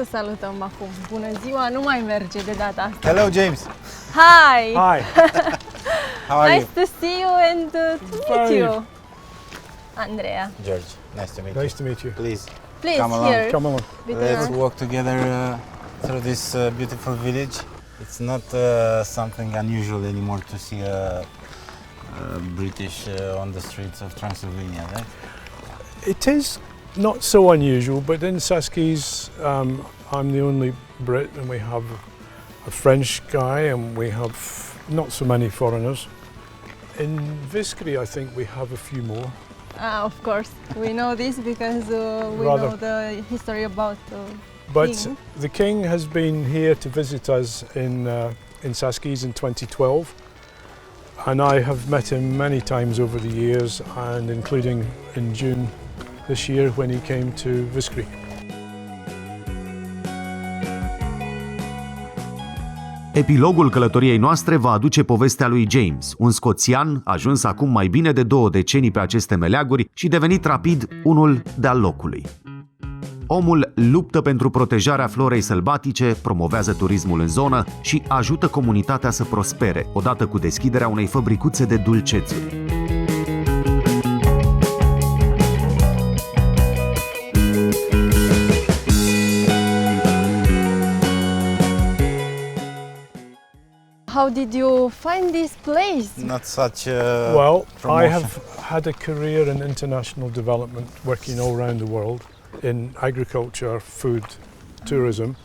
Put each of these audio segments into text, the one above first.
să salutăm acum. Bună ziua, nu mai merge de data asta. Hello, James. Hi! Hi. How are Nice you? to see you and to meet you. Andrea. George, nice to meet you. Nice to meet you. Please, Please, come along. here. Come on. Between Let's us. walk together through this beautiful village. It's not something unusual anymore to see a British on the streets of Transylvania, right? It is not so unusual, but in Saskies, I'm the only Brit, and we have a French guy, and we have not so many foreigners. In Viskry, I think we have a few more. Of course, we know this because we Rather. know the history about But King. the King has been here to visit us in Saskies in 2012, and I have met him many times over the years, and including in June this year when he came to Viskry. Epilogul călătoriei noastre va aduce povestea lui James, un scoțian ajuns acum mai bine de 2 decenii pe aceste meleaguri și devenit rapid unul de-al locului. Omul luptă pentru protejarea florei sălbatice, promovează turismul în zonă și ajută comunitatea să prospere, odată cu deschiderea unei fabricuțe de dulcețuri. How did you find this place? Not such a Well, promotion. I have had a career in international development, working all around the world in agriculture, food, tourism,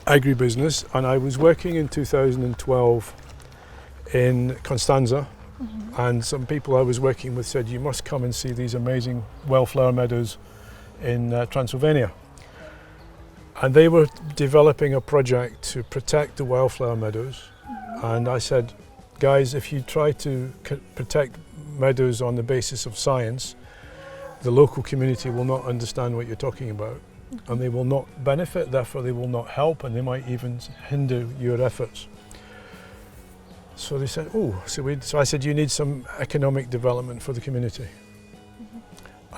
agribusiness, and I was working in 2012 in Constanza, and some people I was working with said, you must come and see these amazing wildflower meadows in Transylvania. And they were developing a project to protect the wildflower meadows. And I said, guys, if you try to protect meadows on the basis of science, the local community will not understand what you're talking about. And they will not benefit, therefore they will not help, and they might even hinder your efforts. So they said, so I said, you need some economic development for the community.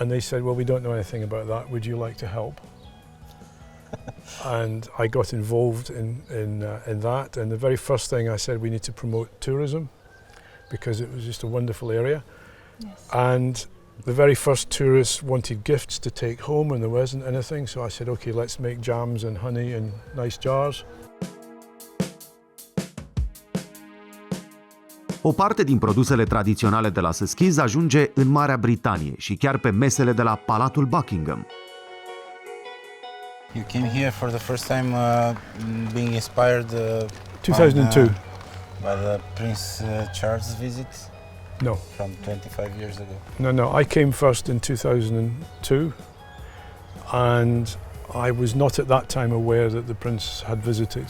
And they said, well, we don't know anything about that. Would you like to help? And I got involved in that, and the very first thing I said, we need to promote tourism because it was just a wonderful area. Yes. And the very first tourists wanted gifts to take home, and there wasn't anything, so I said, okay, let's make jams and honey in nice jars. O parte din produsele tradiționale de la Saskies ajunge în Marea Britanie și chiar pe mesele de la Palatul Buckingham. You came here for the first time being inspired 2002. by the Prince Charles visit No, from 25 years ago. no, I came first in 2002, and I was not at that time aware that the Prince had visited.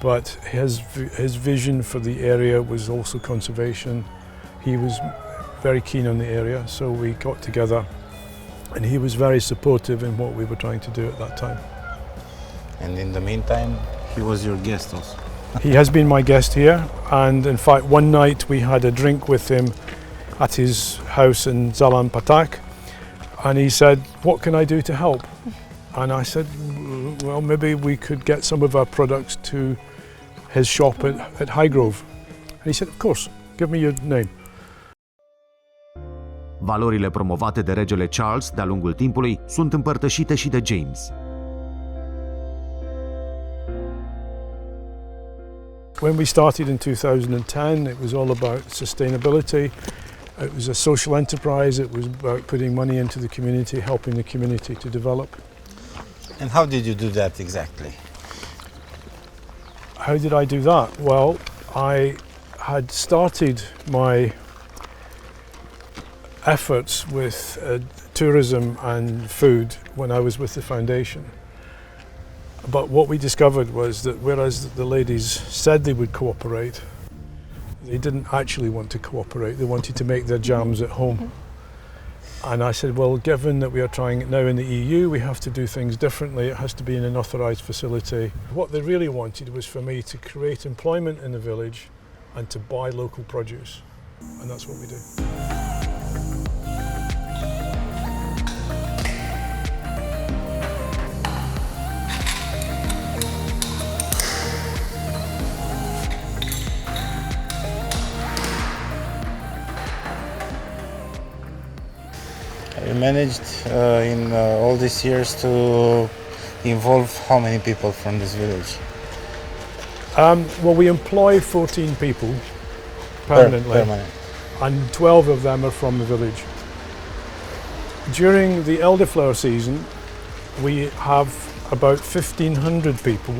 But his vision for the area was also conservation. He was very keen on the area, so we got together, and he was very supportive in what we were trying to do at that time. And in the meantime, he was your guest also. He has been my guest here, and in fact one night we had a drink with him at his house in Zalan Patak, and he said, what can I do to help? And I said, well, maybe we could get some of our products to his shop at Highgrove. And he said, of course, give me your name. Valorile promovate de regele Charles de-a lungul timpului sunt împărtășite și de James. When we started in 2010, it was all about sustainability. It was a social enterprise. It was about putting money into the community, helping the community to develop. And how did you do that exactly? How did I do that? Well, I had started my efforts with tourism and food when I was with the foundation. But what we discovered was that whereas the ladies said they would cooperate, they didn't actually want to cooperate. They wanted to make their jams at home. And I said, well, given that we are trying it now in the EU, we have to do things differently. It has to be in an authorised facility. What they really wanted was for me to create employment in the village and to buy local produce. And that's what we do. You managed in all these years to involve how many people from this village? Well, we employ 14 people permanently, Permanent. and 12 of them are from the village. During the elderflower season, we have about 1,500 people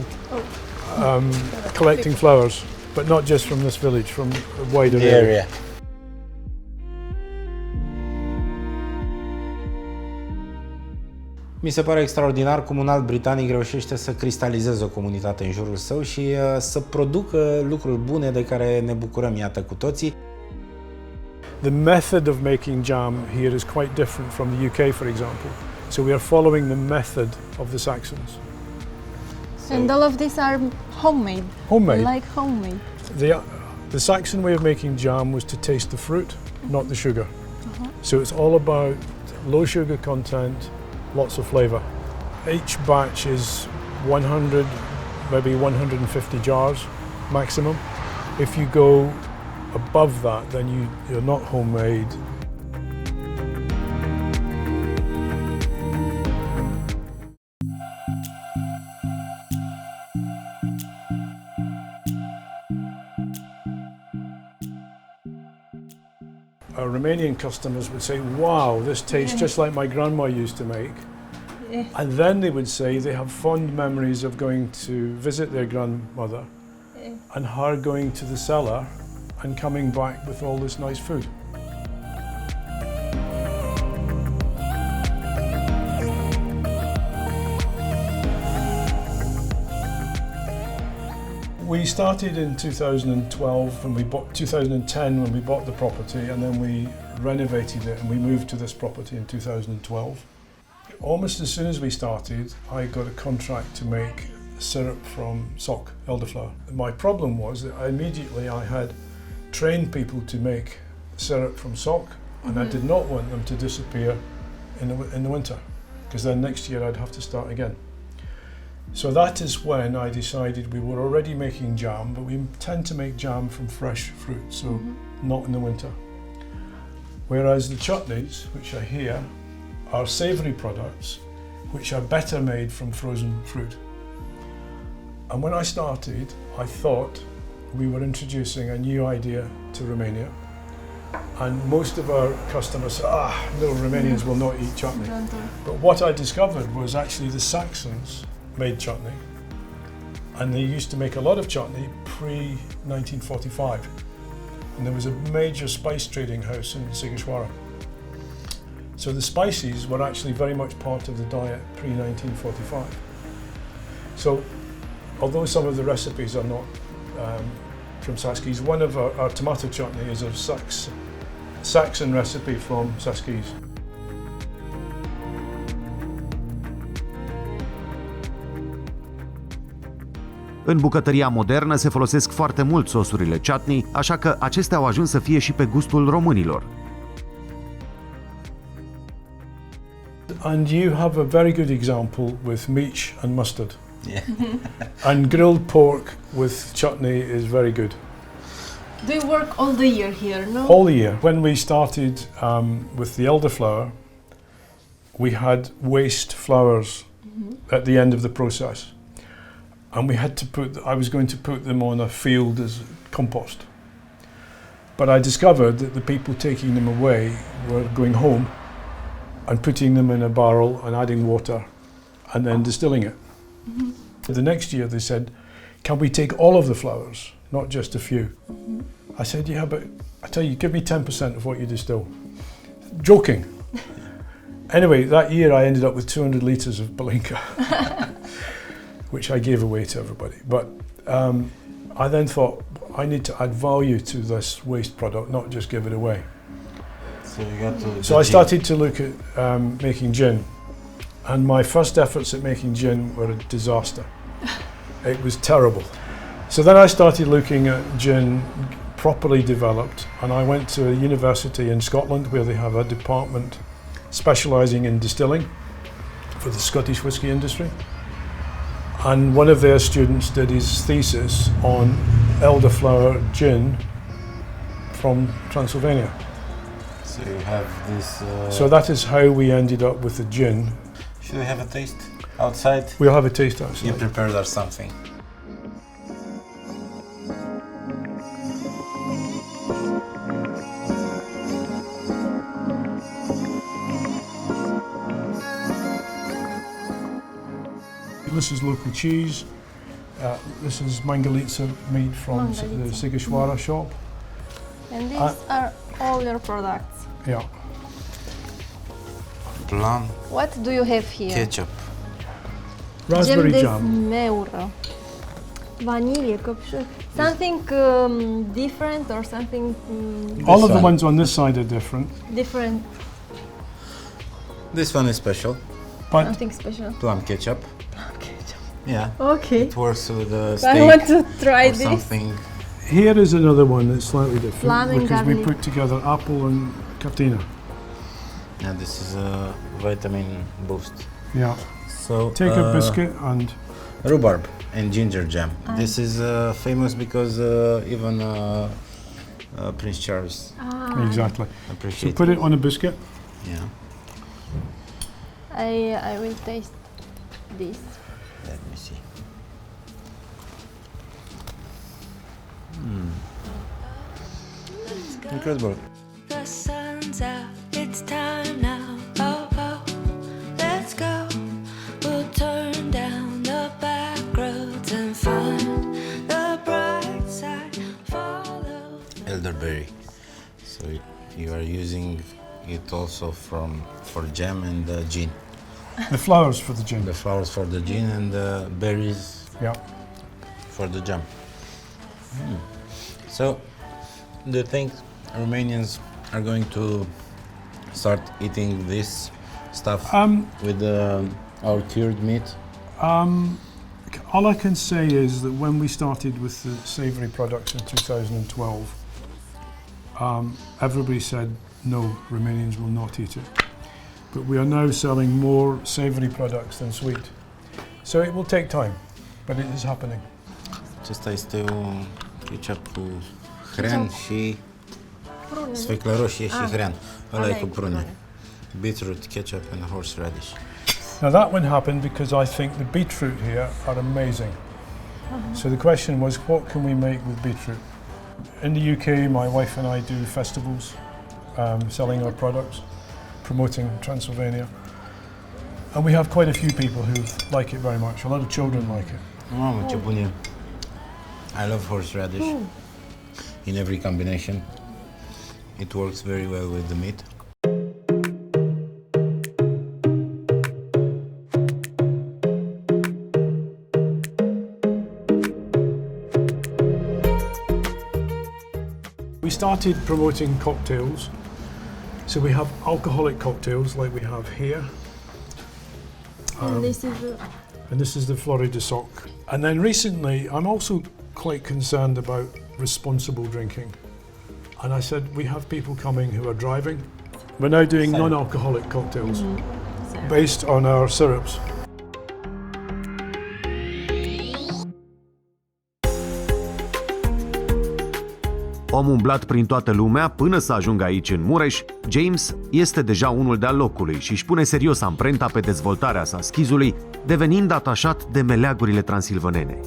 collecting flowers, but not just from this village, from a wider The area. Mi se pare extraordinar cum un alt britanic reușește să cristalizeze o comunitate în jurul său și să producă lucruri bune de care ne bucurăm, iată, cu toții. The method of making jam here is quite different from the UK, for example. So we are following the method of the Saxons. And all of these are homemade. Homemade. Like homemade. The Saxon way of making jam was to taste the fruit, not the sugar. So it's all about low sugar content, lots of flavour. Each batch is 100, maybe 150 jars maximum. If you go above that, then you're not homemade. Our Romanian customers would say, wow, this tastes just like my grandma used to make. Yeah. And then they would say they have fond memories of going to visit their grandmother and her going to the cellar and coming back with all this nice food. We started in 2012 when we bought 2010 when we bought the property, and then we renovated it and we moved to this property in 2012. Almost as soon as we started, I got a contract to make syrup from sock, elderflower. My problem was that I had trained people to make syrup from sock, and I did not want them to disappear in the winter, because then next year I'd have to start again. So that is when I decided we were already making jam, but we tend to make jam from fresh fruit, so not in the winter. Whereas the chutneys, which are here, are savoury products, which are better made from frozen fruit. And when I started, I thought we were introducing a new idea to Romania. And most of our customers said, no, Romanians will not eat chutney. But what I discovered was actually the Saxons made chutney, and they used to make a lot of chutney pre-1945, and there was a major spice trading house in Sighișoara. So the spices were actually very much part of the diet pre-1945. So although some of the recipes are not from Saskies, one of our tomato chutney is a Saxon recipe from Saskies. În bucătăria modernă se folosesc foarte mult sosurile chutney, așa că acestea au ajuns să fie și pe gustul românilor. And you have a very good example with meat and mustard. Yeah. And grilled pork with chutney is very good. Do you work all the year here, no? All the year. When we started with the elderflower, we had waste flowers at the end of the process. And I was going to put them on a field as compost. But I discovered that the people taking them away were going home and putting them in a barrel and adding water and then distilling it. The next year they said, can we take all of the flowers, not just a few? I said, yeah, but I tell you, give me 10% of what you distill. Joking. Anyway, that year I ended up with 200 litres of Balinka, which I gave away to everybody. But I then thought, I need to add value to this waste product, not just give it away. So I started to look at making gin, and my first efforts at making gin were a disaster. It was terrible. So then I started looking at gin properly developed, and I went to a university in Scotland where they have a department specialising in distilling for the Scottish whisky industry. And one of their students did his thesis on elderflower gin from Transylvania. So you have this. So that is how we ended up with the gin. Should we have a taste outside? We'll have a taste You outside. prepared us something. This is local cheese. This is mangalitsa meat from the Mangalitsa. Sigishwara shop. And these are all your products. Yeah. Plum, What do you have here? ketchup. Raspberry Gem de jam. smeură. Vanilie, căpșuni. Something different or something All of the one. ones on this side are different, different, This one is special. but something special. Plum ketchup. Yeah. Okay. It works with the I steak want to try or this. something. here is another one that's slightly different Plum and because we garlic. put together apple and catina. And this is a vitamin boost. Yeah. So Take a biscuit and rhubarb and ginger jam. This is famous because even Prince Charles exactly. So appreciated. put it on a biscuit. Yeah. I will taste this. Let me see. Incredible. The sun's out, it's time now. Oh, oh, let's go. We'll turn down the back roads and find the bright side. Follow. Elderberry. So you are using it also for jam and gin. The flowers for the gin. The flowers for the gin and the berries Yeah. for the jam. So, do you think Romanians are going to start eating this stuff with our cured meat? All I can say is that when we started with the savoury products in 2012, everybody said no, Romanians will not eat it. But we are now selling more savoury products than sweet. So it will take time, but it is happening. Acesta este un ketchup cu hrean și sfeclă roșie și hrean. Ăla e cu prune. Beetroot, ketchup and horseradish. Now that one happened because I think the beetroot here are amazing. So the question was, what can we make with beetroot? In the UK, my wife and I do festivals, selling our products, promoting Transylvania. And we have quite a few people who like it very much. A lot of children like it. Mamă, ce bun e. I love horseradish in every combination. It works very well with the meat. We started promoting cocktails. So we have alcoholic cocktails like we have here. And this is And this is the Fore de Soc. And then recently, I'm also quite concerned about responsible drinking. And I said, we have people coming who are driving. We're now doing Same. non-alcoholic cocktails so, based on our syrups. Om umblat prin toată lumea până să ajungă aici în Mureș, James este deja unul de-al locului și își pune serios amprenta pe dezvoltarea sa schizului, devenind atașat de meleagurile transilvanene.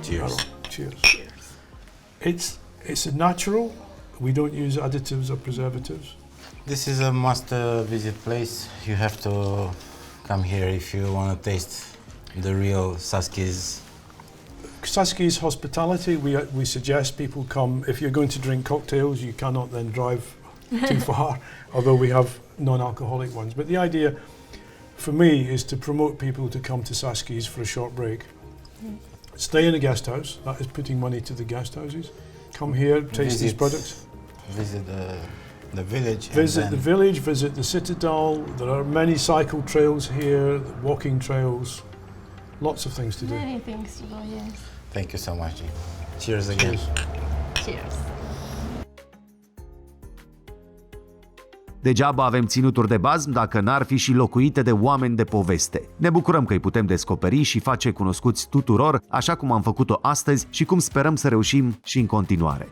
Cheers. Cheers. It's a natural. We don't use additives or preservatives. This is a must-visit place. You have to come here if you want to taste the real Saski's. Saski's hospitality, we suggest people come. If you're going to drink cocktails, you cannot then drive too far, although we have non-alcoholic ones. But the idea for me is to promote people to come to Saski's for a short break. Stay in a guest house, that is putting money to the guest houses. Come here, taste these products. Visit the village. Visit and the then village, visit the citadel. There are many cycle trails here, walking trails, lots of things to do. many things to do, yes. Thank you so much. Jim. Cheers again. Cheers. Cheers. Degeaba avem ținuturi de bazm dacă n-ar fi și locuite de oameni de poveste. Ne bucurăm că îi putem descoperi și face cunoscuți tuturor, așa cum am făcut-o astăzi și cum sperăm să reușim și în continuare.